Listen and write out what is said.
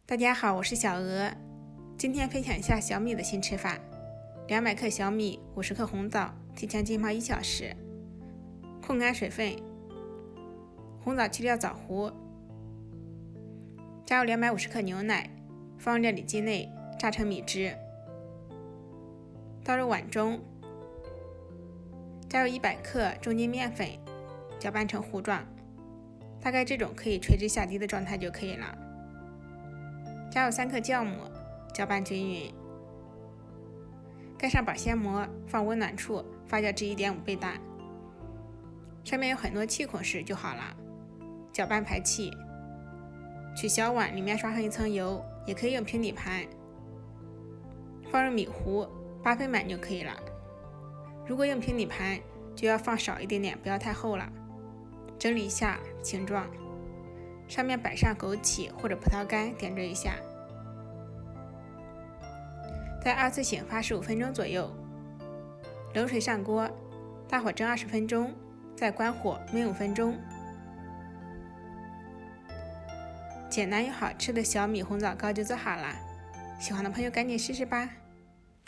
大家好，我是小鹅，今天分享一下小米的新吃法：200克小米，50克红枣，提前浸泡1小时，控干水分，红枣去掉枣核，加入250克牛奶，放入料理机内榨成米汁，倒入碗中，加入100克中筋面粉，搅拌成糊状，大概这种可以垂直下滴的状态就可以了。加入3克酵母，搅拌均匀，盖上保鲜膜，放温暖处发酵至1.5倍大，上面有很多气孔时就好了。搅拌排气，取小碗，里面刷上一层油，也可以用平底盘，放入米糊，8分满就可以了。如果用平底盘，就要放少一点点，不要太厚了。整理一下形状，上面摆上枸杞或者葡萄干，点缀一下。再2次醒发15分钟左右，冷水上锅，大火蒸20分钟，再关火焖5分钟。简单又好吃的小米红枣糕就做好了，喜欢的朋友赶紧试试吧。